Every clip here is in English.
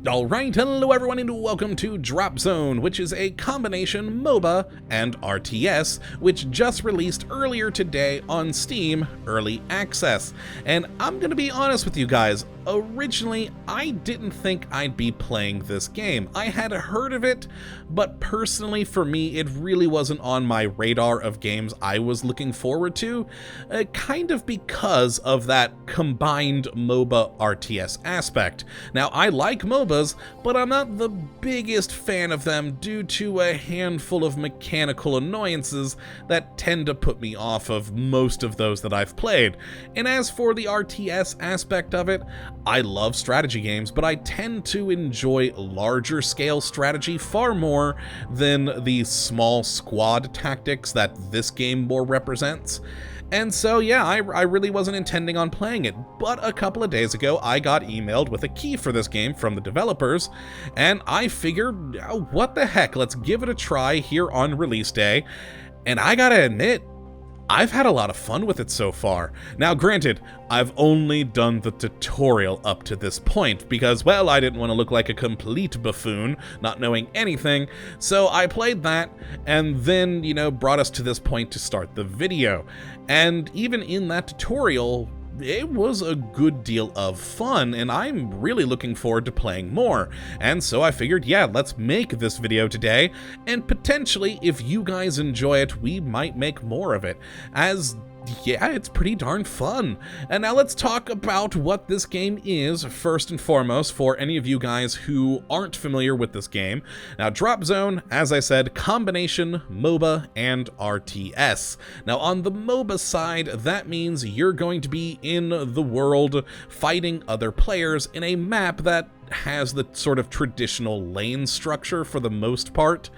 Alright, hello everyone and welcome to Dropzone, which is a combination MOBA and RTS, which just released earlier today on Steam Early Access. And I'm gonna be honest with you guys, originally I didn't think I'd be playing this game. I had heard of it, but personally for me it really wasn't on my radar of games I was looking forward to, kind of because of that combined MOBA RTS aspect. Now I like MOBA, but I'm not the biggest fan of them due to a handful of mechanical annoyances that tend to put me off of most of those that I've played. And as for the RTS aspect of it, I love strategy games, but I tend to enjoy larger scale strategy far more than the small squad tactics that this game more represents. And so yeah, I really wasn't intending on playing it, but a couple of days ago I got emailed with a key for this game from the developers, and I figured, what the heck, let's give it a try here on release day, and I gotta admit, I've had a lot of fun with it so far. Now granted, I've only done the tutorial up to this point because, well, I didn't want to look like a complete buffoon, not knowing anything, so I played that and then, brought us to this point to start the video. And even in that tutorial, it was a good deal of fun, and I'm really looking forward to playing more. And so I figured, yeah, let's make this video today, and potentially, if you guys enjoy it, we might make more of it, as yeah, it's pretty darn fun. And now let's talk about what this game is, first and foremost, for any of you guys who aren't familiar with this game. Now, Dropzone, as I said, combination MOBA and RTS. Now, on the MOBA side, that means you're going to be in the world fighting other players in a map that has the sort of traditional lane structure for the most part,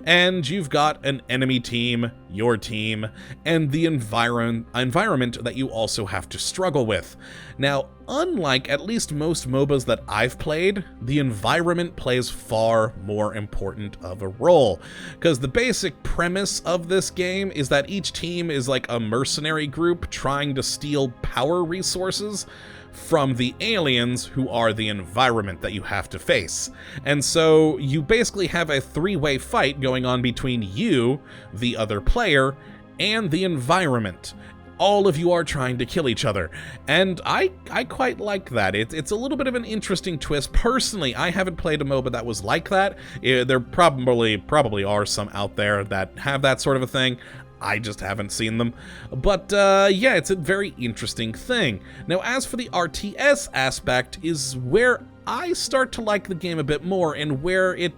and you've got an enemy team, your team, and the environment that you also have to struggle with. Now, unlike at least most MOBAs that I've played, the environment plays far more important of a role, because the basic premise of this game is that each team is like a mercenary group trying to steal power resources from the aliens who are the environment that you have to face. And so you basically have a three-way fight going on between you, the other player, and the environment. All of you are trying to kill each other, and I quite like that. It's a little bit of an interesting twist. Personally, I haven't played a MOBA that was like that. There probably are some out there that have that sort of a thing. I just haven't seen them. But yeah, it's a very interesting thing. Now, as for the RTS aspect is where I start to like the game a bit more, and where it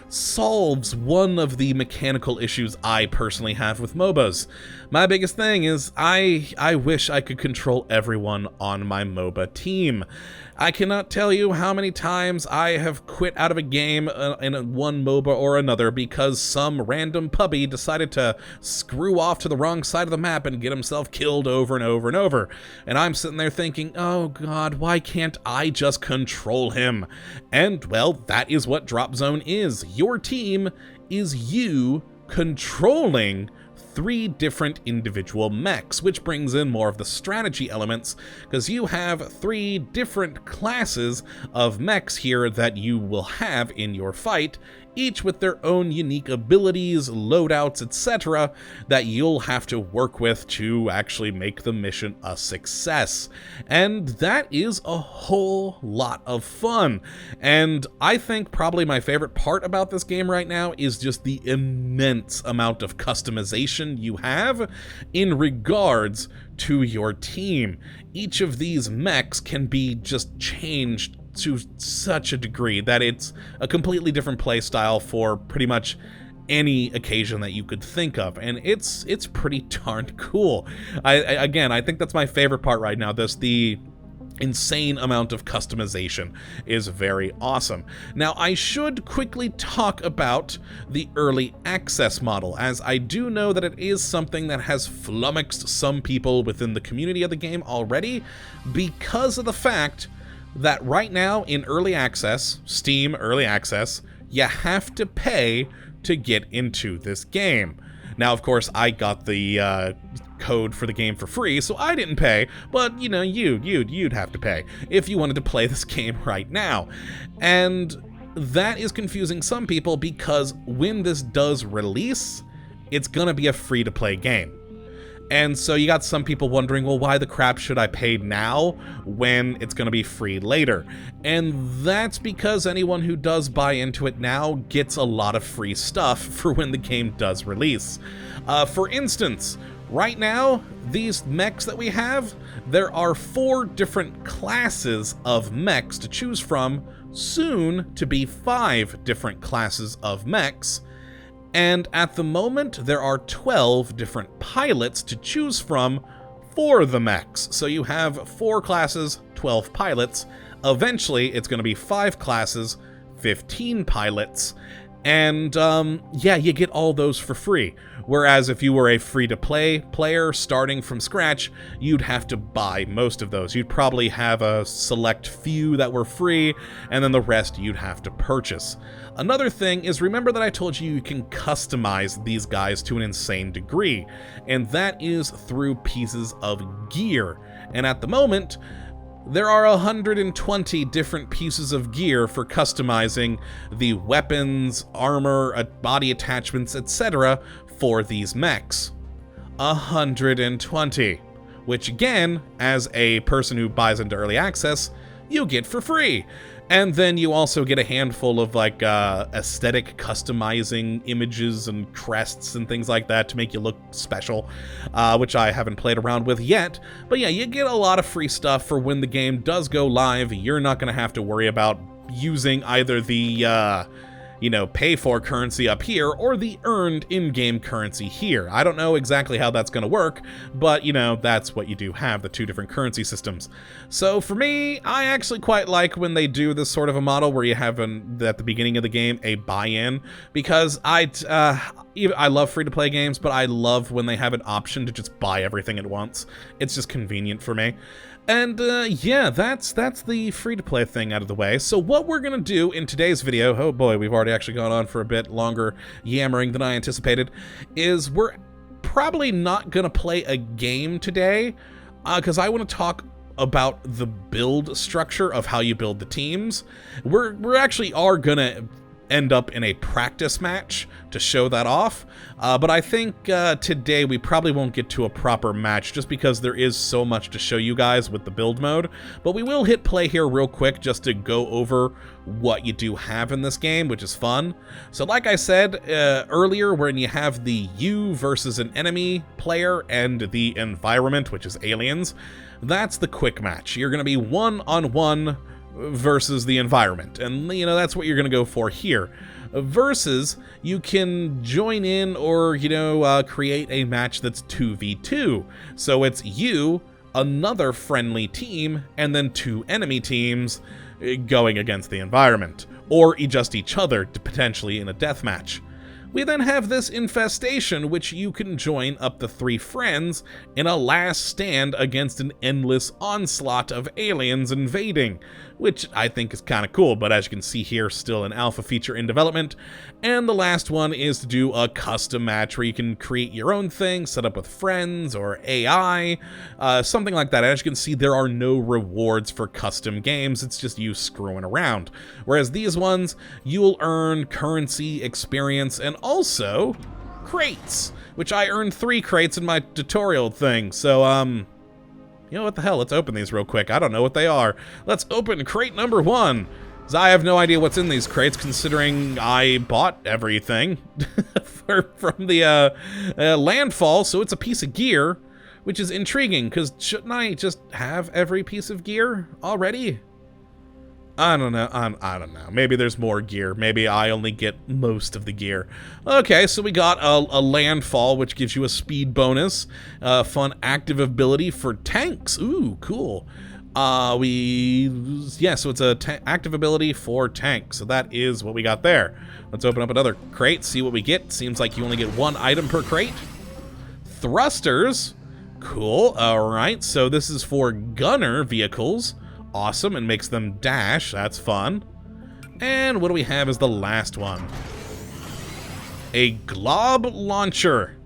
solves one of the mechanical issues I personally have with MOBAs. My biggest thing is I wish I could control everyone on my MOBA team. I cannot tell you how many times I have quit out of a game in one MOBA or another because some random puppy decided to screw off to the wrong side of the map and get himself killed over and over and over. And I'm sitting there thinking, oh god, why can't I just control him? And, well, that is what Dropzone is. Your team is you controlling three different individual mechs, which brings in more of the strategy elements, because you have three different classes of mechs here that you will have in your fight, each with their own unique abilities, loadouts, etc. that you'll have to work with to actually make the mission a success. And that is a whole lot of fun. And I think probably my favorite part about this game right now is just the immense amount of customization you have in regards to your team. Each of these mechs can be just changed to such a degree that it's a completely different play style for pretty much any occasion that you could think of, and it's pretty darn cool. I think that's my favorite part right now. The insane amount of customization is very awesome. Now, I should quickly talk about the early access model, as I do know that it is something that has flummoxed some people within the community of the game already, because of the fact that right now in early access, Steam early access, you have to pay to get into this game. Now, of course, I got the code for the game for free, so I didn't pay, but, you know, you'd have to pay if you wanted to play this game right now. And that is confusing some people because when this does release, it's gonna be a free-to-play game. And so you got some people wondering, well, why the crap should I pay now when it's going to be free later? And that's because anyone who does buy into it now gets a lot of free stuff for when the game does release. For instance, right now, these mechs that we have, there are 4 different classes of mechs to choose from, soon to be 5 different classes of mechs. And at the moment, there are 12 different pilots to choose from for the mechs. So you have 4 classes, 12 pilots. Eventually, it's going to be 5 classes, 15 pilots. And, yeah, you get all those for free. Whereas if you were a free-to-play player starting from scratch, you'd have to buy most of those. You'd probably have a select few that were free, and then the rest you'd have to purchase. Another thing is, remember that I told you can customize these guys to an insane degree, and that is through pieces of gear. And at the moment, there are 120 different pieces of gear for customizing the weapons, armor, body attachments, etc. for these mechs. 120. Which again, as a person who buys into early access, you get for free. And then you also get a handful of like aesthetic customizing images and crests and things like that to make you look special, which I haven't played around with yet. But yeah, you get a lot of free stuff for when the game does go live. You're not going to have to worry about using either the pay for currency up here or the earned in-game currency here. I don't know exactly how that's going to work, but that's what you do have, the 2 different currency systems. So for me, I actually quite like when they do this sort of a model where you have at the beginning of the game a buy-in, because I love free-to-play games, but I love when they have an option to just buy everything at once. It's just convenient for me. And yeah, that's the free-to-play thing out of the way. So what we're going to do in today's video, oh boy, we've already actually gone on for a bit longer yammering than I anticipated, is we're probably not going to play a game today, because I want to talk about the build structure of how you build the teams. We're actually are going to end up in a practice match to show that off, but I think today we probably won't get to a proper match just because there is so much to show you guys with the build mode. But we will hit play here real quick just to go over what you do have in this game, which is fun. So like I said earlier, when you have the you versus an enemy player and the environment, which is aliens, that's the quick match. You're going to be one-on-one versus the environment, and that's what you're going to go for here. Versus, you can join in or create a match that's 2v2, so it's you, another friendly team, and then 2 enemy teams going against the environment, or just each other, potentially in a deathmatch. We then have this infestation, which you can join up to 3 friends in a last stand against an endless onslaught of aliens invading, which I think is kind of cool, but as you can see here, still an alpha feature in development. And the last one is to do a custom match where you can create your own thing, set up with friends or AI, something like that. As you can see, there are no rewards for custom games, it's just you screwing around. Whereas these ones, you'll earn currency, experience, and also crates, which I earned 3 crates in my tutorial thing. So, what the hell? Let's open these real quick. I don't know what they are. Let's open crate number 1. I have no idea what's in these crates, considering I bought everything from the landfall, so it's a piece of gear, which is intriguing, because shouldn't I just have every piece of gear already? I don't know. I don't know. Maybe there's more gear. Maybe I only get most of the gear. Okay, so we got a landfall, which gives you a speed bonus. Fun active ability for tanks. Ooh, cool. So it's a active ability for tanks. So that is what we got there. Let's open up another crate, see what we get. Seems like you only get 1 item per crate. Thrusters. Cool. All right, so this is for gunner vehicles. Awesome, and makes them dash. That's fun. And what do we have as the last one? A glob launcher.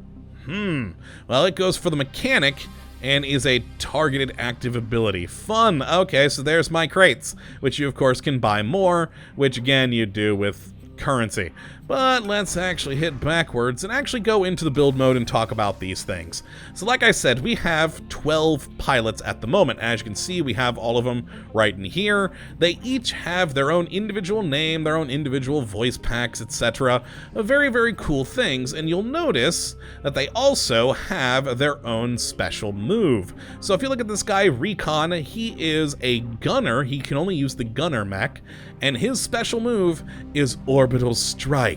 Well, it goes for the mechanic and is a targeted active ability. Fun. Okay, so there's my crates, which you of course can buy more, which again you do with currency. But let's actually hit backwards and actually go into the build mode and talk about these things. So like I said, we have 12 pilots at the moment. As you can see, we have all of them right in here. They each have their own individual name, their own individual voice packs, etc. Very, very cool things, and you'll notice that they also have their own special move. So if you look at this guy, Recon, he is a gunner. He can only use the gunner mech, and his special move is Orbital Strike.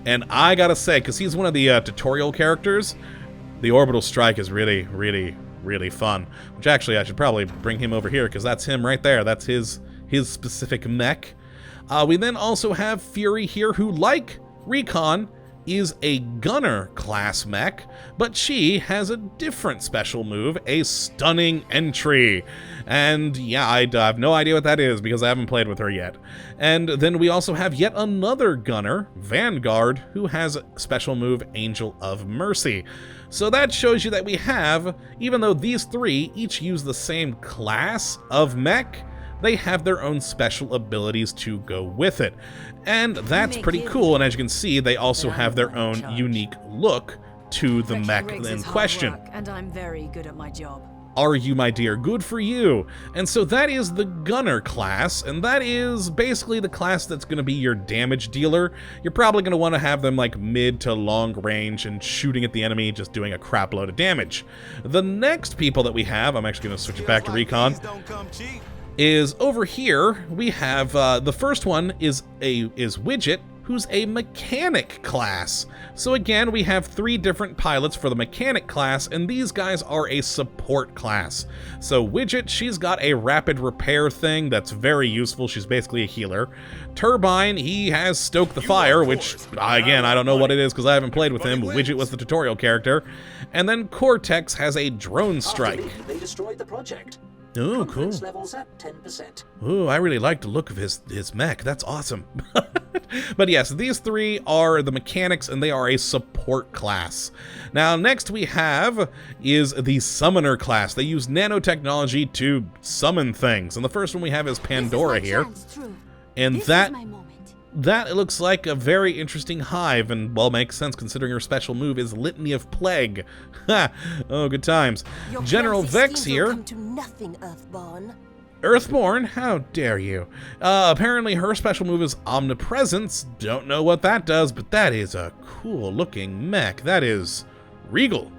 And I gotta say, because he's one of the tutorial characters, the Orbital Strike is really, really, really fun. Which actually, I should probably bring him over here, because that's him right there. That's his specific mech. We then also have Fury here, who, like Recon, is a gunner class mech, but she has a different special move, a stunning entry. And yeah, I have no idea what that is because I haven't played with her yet. And then we also have yet another gunner, Vanguard, who has a special move, Angel of Mercy. So that shows you that we have, even though these three each use the same class of mech, they have their own special abilities to go with it. And that's pretty cool, and as you can see, they also have their own unique look to the mech in question. And I'm very good at my job. Are you, my dear? Good for you. And so that is the gunner class, and that is basically the class that's going to be your damage dealer. You're probably going to want to have them like mid to long range and shooting at the enemy, just doing a crap load of damage. The next people that we have, I'm actually going to switch it back to Recon, is over here. We have the first one is Widget, who's a mechanic class. So again, we have 3 different pilots for the mechanic class, and these guys are a support class. So Widget, she's got a rapid repair thing that's very useful. She's basically a healer. Turbine, he has Stoke the Fire, which, again, I don't know what it is because I haven't played with him. Widget was the tutorial character. And then Cortex has a drone strike. They destroyed the project. Oh, cool. Levels at 10%. Ooh, I really like the look of his mech. That's awesome. But yes, these 3 are the mechanics, and they are a support class. Now, next we have is the summoner class. They use nanotechnology to summon things. And the first one we have is Pandora here. And that looks like a very interesting hive, and well, makes sense considering her special move is Litany of Plague. Ha! Oh, good times. General Vex here. Earthborn? How dare you? Apparently her special move is Omnipresence. Don't know what that does, but that is a cool looking mech. That is regal.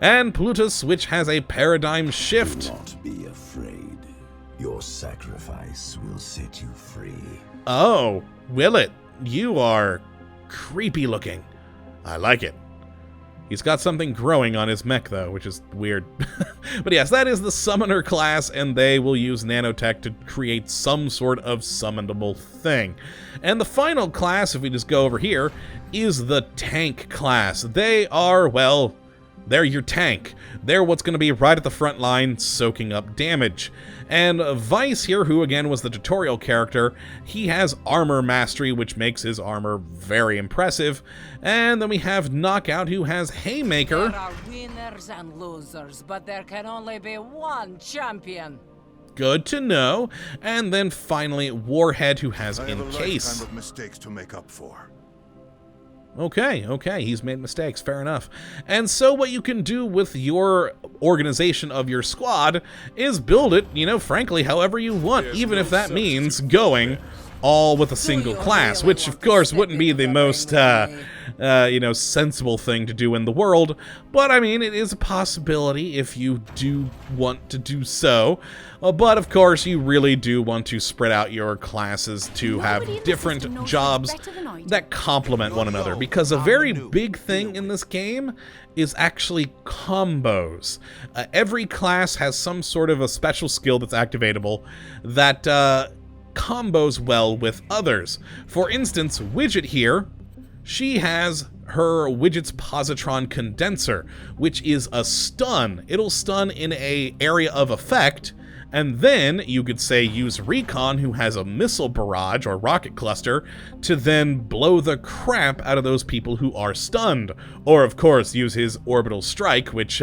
And Plutus, which has a paradigm shift. Do not be afraid. Your sacrifice will set you free. Oh, will it? You are creepy looking. I like it. He's got something growing on his mech, though, which is weird. But yes, that is the Summoner class, and they will use nanotech to create some sort of summonable thing. And the final class, if we just go over here, is the Tank class. They are, well, they're your tank. They're what's going to be right at the front line, soaking up damage. And Vice here, who again was the tutorial character, he has armor mastery, which makes his armor very impressive. And then we have Knockout, who has Haymaker. There are winners and losers, but there can only be one champion. Good to know. And then finally, Warhead, who has Encase. Kind of mistakes to make up for. Okay, he's made mistakes, fair enough. And so what you can do with your organization of your squad is build it, frankly, however you want, even if that means going all with a single class, which of course wouldn't be the most, sensible thing to do in the world, but I mean, it is a possibility if you do want to do so. But of course, you really do want to spread out your classes to have different jobs that complement one another, because a very big thing in this game is actually combos. Every class has some sort of a special skill that's activatable that combos well with others. For instance, Widget here, she has her Widget's Positron Condenser, which is a stun. It'll stun in an area of effect, And then you could say use Recon, who has a missile barrage or rocket cluster, to then blow the crap out of those people who are stunned. Or of course use his orbital strike, which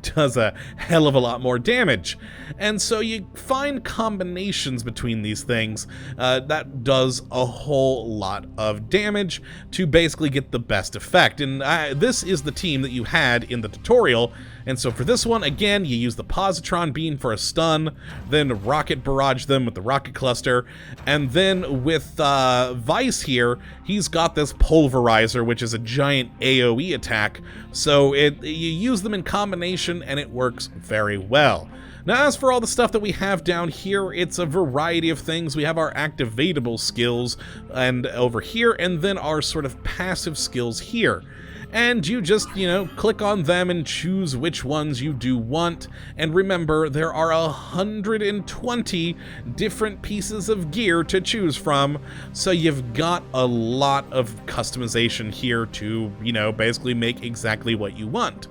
does a hell of a lot more damage. And so you find combinations between these things that does a whole lot of damage to basically get the best effect. And this is the team that you had in the tutorial. And so for this one, again, you use the positron beam for a stun, then rocket barrage them with the rocket cluster, and then with Vice here, he's got this pulverizer, which is a giant AoE attack. So you use them in combination, and it works very well. Now, as for all the stuff that we have down here, it's a variety of things. We have our activatable skills and over here, and then our sort of passive skills here. And you just, click on them and choose which ones you do want. And remember, there are 120 different pieces of gear to choose from, so you've got a lot of customization here to, basically make exactly what you want.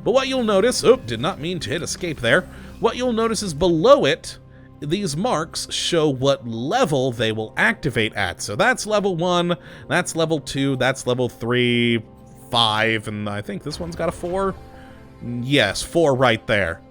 But what you'll notice, did not mean to hit escape there. What you'll notice is below it, these marks show what level they will activate at. So that's level 1, that's level 2, that's level 3, 5, and I think this one's got a 4. Yes, 4 right there.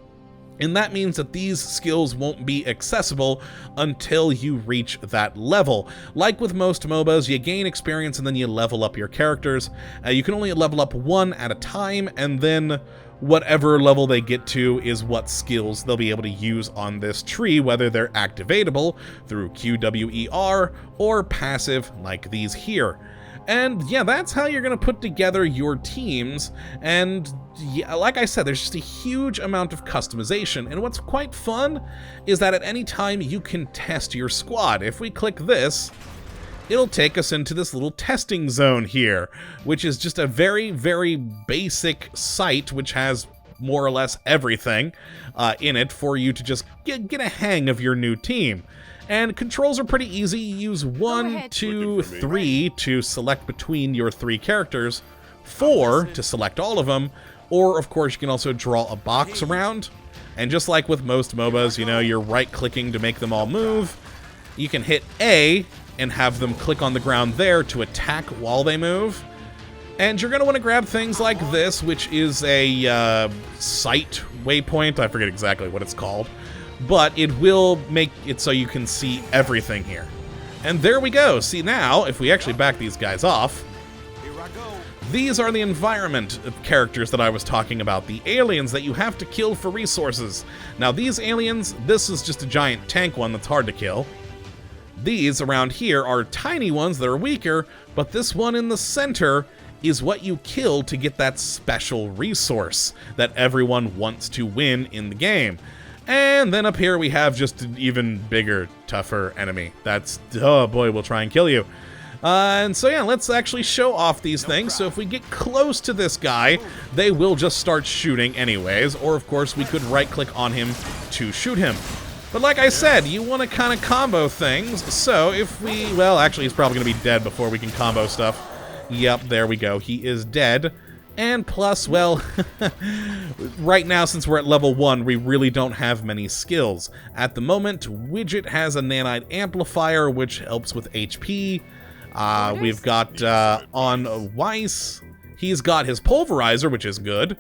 And that means that these skills won't be accessible until you reach that level. Like with most MOBAs, you gain experience and then you level up your characters. You can only level up 1 at a time, and then whatever level they get to is what skills they'll be able to use on this tree, whether they're activatable through QWER or passive like these here. And yeah, that's how you're going to put together your teams. And yeah, like I said, there's just a huge amount of customization. And what's quite fun is that at any time you can test your squad. If we click this, it'll take us into this little testing zone here, which is just a very, very basic site which has more or less everything in it for you to just get a hang of your new team. And controls are pretty easy. You use 1, 2, 3 to select between your 3 characters, 4 to select all of them, or of course you can also draw a box around. And just like with most MOBAs, you're right-clicking to make them all move. You can hit A and have them click on the ground there to attack while they move. And you're going to want to grab things like this, which is a sight waypoint. I forget exactly what it's called. But it will make it so you can see everything here. And there we go. See, now, if we actually back these guys off, these are the environment characters that I was talking about, the aliens that you have to kill for resources. Now, these aliens, this is just a giant tank one that's hard to kill. These around here are tiny ones that are weaker, but this one in the center is what you kill to get that special resource that everyone wants to win in the game. And then up here we have just an even bigger, tougher enemy. That's, oh boy, we'll try and kill you. And so yeah, let's actually show off these things. So if we get close to this guy, they will just start shooting anyways. Or of course we could right click on him to shoot him. But like I said, you want to kind of combo things. So if we, well, actually he's probably going to be dead before we can combo stuff. Yep, there we go. He is dead. And plus, well, right now, since we're at level 1, we really don't have many skills. At the moment, Widget has a nanite amplifier, which helps with HP. We've got on Weiss, he's got his pulverizer, which is good.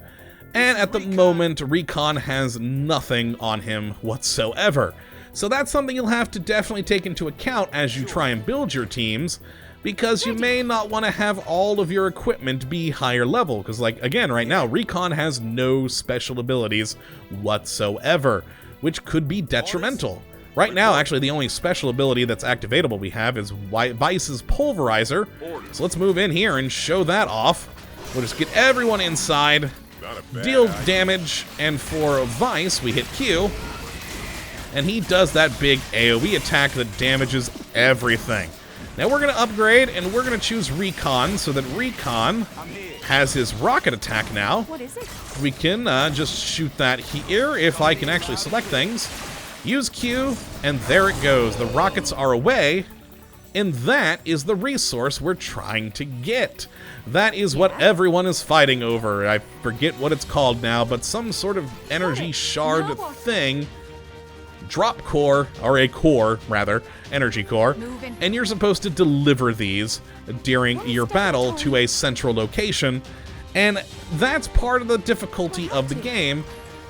And at the moment, Recon has nothing on him whatsoever. So that's something you'll have to definitely take into account as you try and build your teams, because you may not want to have all of your equipment be higher level, because like, again, right now, Recon has no special abilities whatsoever, which could be detrimental. Right now, actually, the only special ability that's activatable we have is Vice's Pulverizer, so let's move in here and show that off. We'll just get everyone inside, deal damage, and for Vice, we hit Q, and he does that big AoE attack that damages everything. Now we're going to upgrade, and we're going to choose Recon, so that Recon has his rocket attack now. What is it? We can just shoot that here, if I can actually select things. Use Q, and there it goes. The rockets are away, and that is the resource we're trying to get. That is what everyone is fighting over. I forget what it's called now, but some sort of energy shard thing drop core, or a core, rather, energy core, and you're supposed to deliver these during your battle to a central location, and that's part of the difficulty of the game,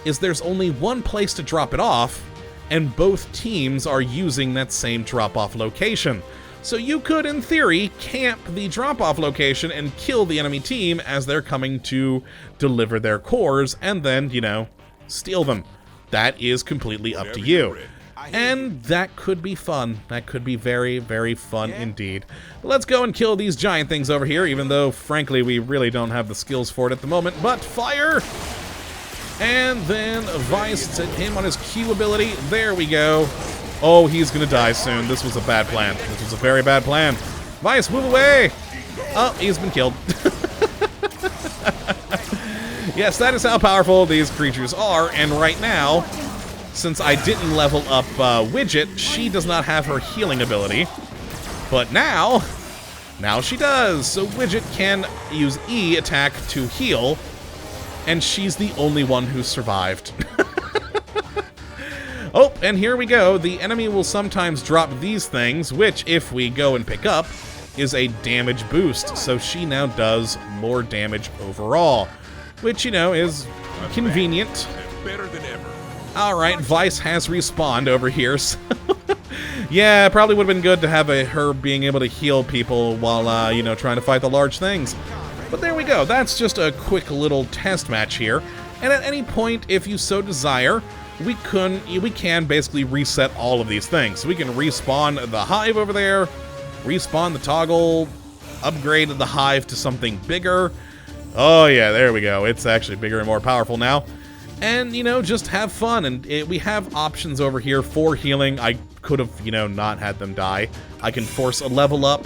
is there's only one place to drop it off, and both teams are using that same drop-off location. So you could, in theory, camp the drop-off location and kill the enemy team as they're coming to deliver their cores, and then, you know, steal them. That is completely up to you. And that could be fun. That could be very, very fun indeed. Let's go and kill these giant things over here, even though, frankly, we really don't have the skills for it at the moment. But fire! And then Vice hit him on his Q ability. There we go. Oh, he's gonna die soon. This was a bad plan. This was a very bad plan. Vice, move away! Oh, he's been killed. Yes, that is how powerful these creatures are, and right now, since I didn't level up Widget, she does not have her healing ability. But now she does. So Widget can use E attack to heal, and she's the only one who survived. Oh, and here we go. The enemy will sometimes drop these things, which, if we go and pick up, is a damage boost. So she now does more damage overall, which, you know, is convenient. Better than ever. Alright, Vice has respawned over here, so yeah, it probably would have been good to have her being able to heal people while, you know, trying to fight the large things. But there we go. That's just a quick little test match here. And at any point, if you so desire, we can basically reset all of these things. So we can respawn the hive over there, respawn the toggle, upgrade the hive to something bigger. Oh yeah, there we go. It's actually bigger and more powerful now. And, you know, just have fun. And we have options over here for healing. I could have, you know, not had them die. I can force a level up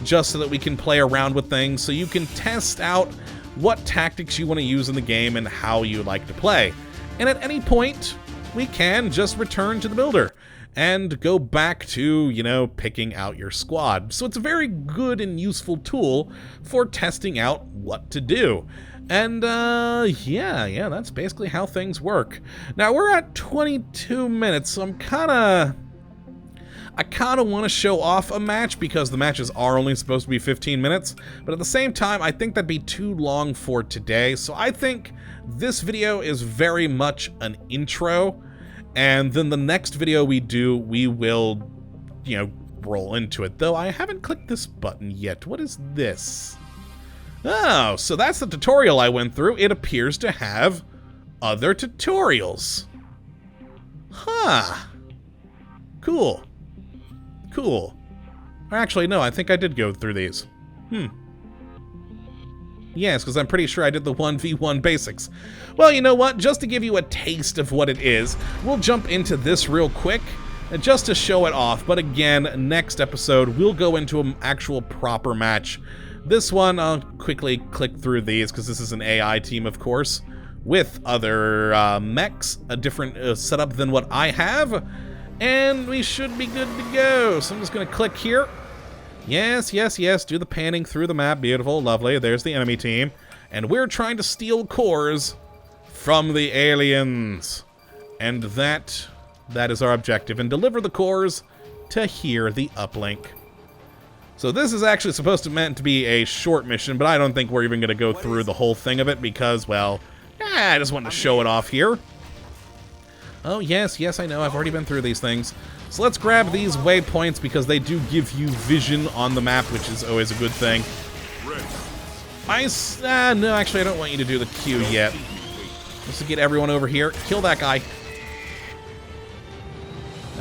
just so that we can play around with things. So you can test out what tactics you want to use in the game and how you like to play. And at any point, we can just return to the builder and go back to, you know, picking out your squad. So it's a very good and useful tool for testing out what to do. And, yeah, that's basically how things work. Now, we're at 22 minutes, so I kind of want to show off a match because the matches are only supposed to be 15 minutes. But at the same time, I think that'd be too long for today. So I think this video is very much an intro. And then the next video we do, we will, you know, roll into it. Though I haven't clicked this button yet. What is this? Oh, so that's the tutorial I went through. It appears to have other tutorials. Huh. Cool. Cool. Actually, no, I think I did go through these. Yes, because I'm pretty sure I did the 1v1 basics. Well, you know what? Just to give you a taste of what it is, we'll jump into this real quick, just to show it off. But again, next episode, we'll go into an actual proper match. This one, I'll quickly click through these, because this is an AI team, of course, with other mechs, a different setup than what I have, and we should be good to go. So I'm just going to click here. Yes, do the panning through the map. Beautiful, lovely. There's the enemy team. And we're trying to steal cores from the aliens. And that is our objective. And deliver the cores to here, the uplink. So this is actually meant to be a short mission, but I don't think we're even going to go through the whole thing of it because, well, I just wanted to show it off here. Oh, yes, I know. I've already been through these things. So let's grab these waypoints because they do give you vision on the map, which is always a good thing. No, actually, I don't want you to do the Q yet. Let's get everyone over here. Kill that guy.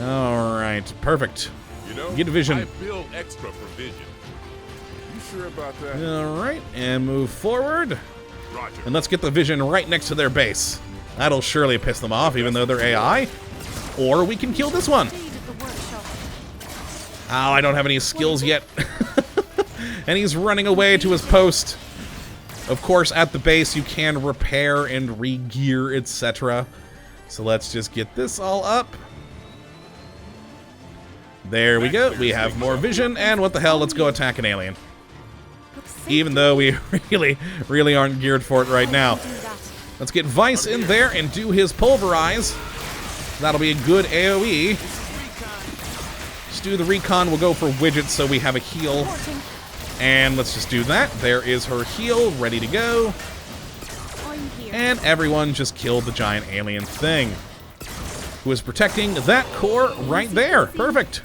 All right, perfect. You know, get vision. I build extra for vision. You sure about that? All right, and move forward. Roger. And let's get the vision right next to their base. That'll surely piss them off, even though they're AI. Or we can kill this one. Oh, I don't have any skills yet. And he's running away to his post. Of course, at the base, you can repair and re-gear, etc. So let's just get this all up. There we go. We have more vision, and what the hell, let's go attack an alien. Even though we really aren't geared for it right now. Let's get Vice in there and do his pulverize. That'll be a good AoE. Let's do the recon. We'll go for widgets so we have a heal. And let's just do that. There is her heal, ready to go. And everyone just killed the giant alien thing, who is protecting that core right there. Perfect.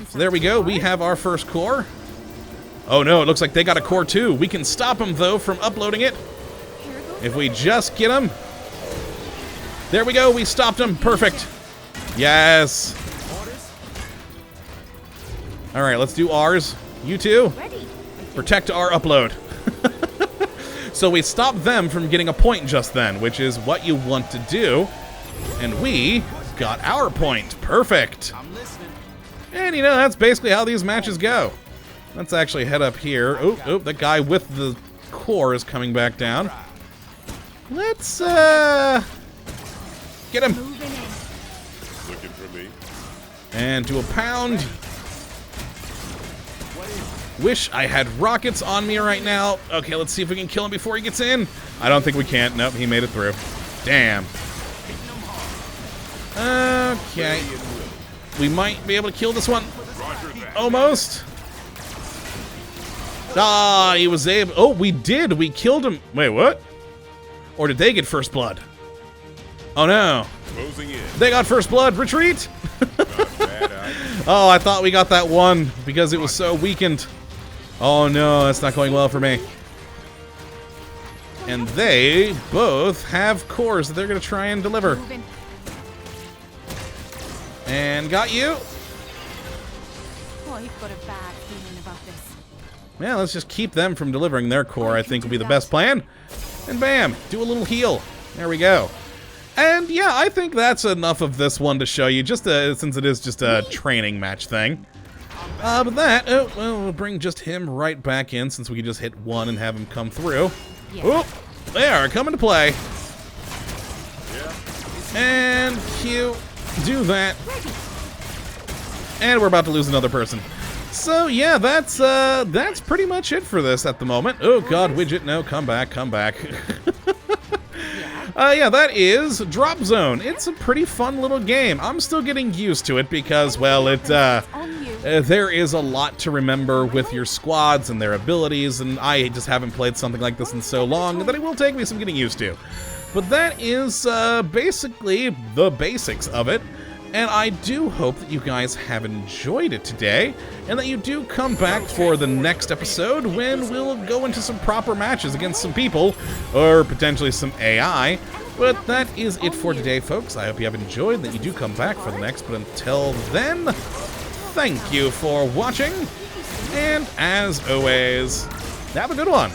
So there we go. We have our first core. Oh no, it looks like they got a core too. We can stop them though from uploading it. If we just get them. There we go. We stopped them. Perfect. Yes. All right, let's do ours. You two, protect our upload. So we stopped them from getting a point just then, which is what you want to do. And we got our point. Perfect. And you know, that's basically how these matches go. Let's actually head up here. Oh, that guy with the core is coming back down. Let's get him. Looking for me. And do a pound. Wish I had rockets on me right now. Okay, let's see if we can kill him before he gets in. I don't think we can. Nope, he made it through. Damn. Okay. We might be able to kill this one. Almost. Ah, he was able. Oh, we did. We killed him. Wait, what? Or did they get first blood? Oh no. Closing in. They got first blood. Retreat. Oh, I thought we got that one because it was so weakened. Oh no, that's not going well for me. And they both have cores that they're going to try and deliver. And got you. Oh, you've got a bad feeling about this. Yeah, let's just keep them from delivering their core, I think will be the best plan. And bam, do a little heal. There we go. And yeah, I think that's enough of this one to show you, just since it is just a training match thing. But that, well, we'll bring just him right back in, since we can just hit one and have him come through. Yeah. Oh, they are coming to play. And Q, do that. And we're about to lose another person. So yeah, that's pretty much it for this at the moment. Oh god, widget, no, come back, come back. Yeah, that is Dropzone. It's a pretty fun little game. I'm still getting used to it because, well, there is a lot to remember with your squads and their abilities, and I just haven't played something like this in so long that it will take me some getting used to. But that is basically the basics of it. And I do hope that you guys have enjoyed it today, and that you do come back for the next episode when we'll go into some proper matches against some people, or potentially some AI. But that is it for today, folks. I hope you have enjoyed, and that you do come back for the next. But until then, thank you for watching, and as always, have a good one.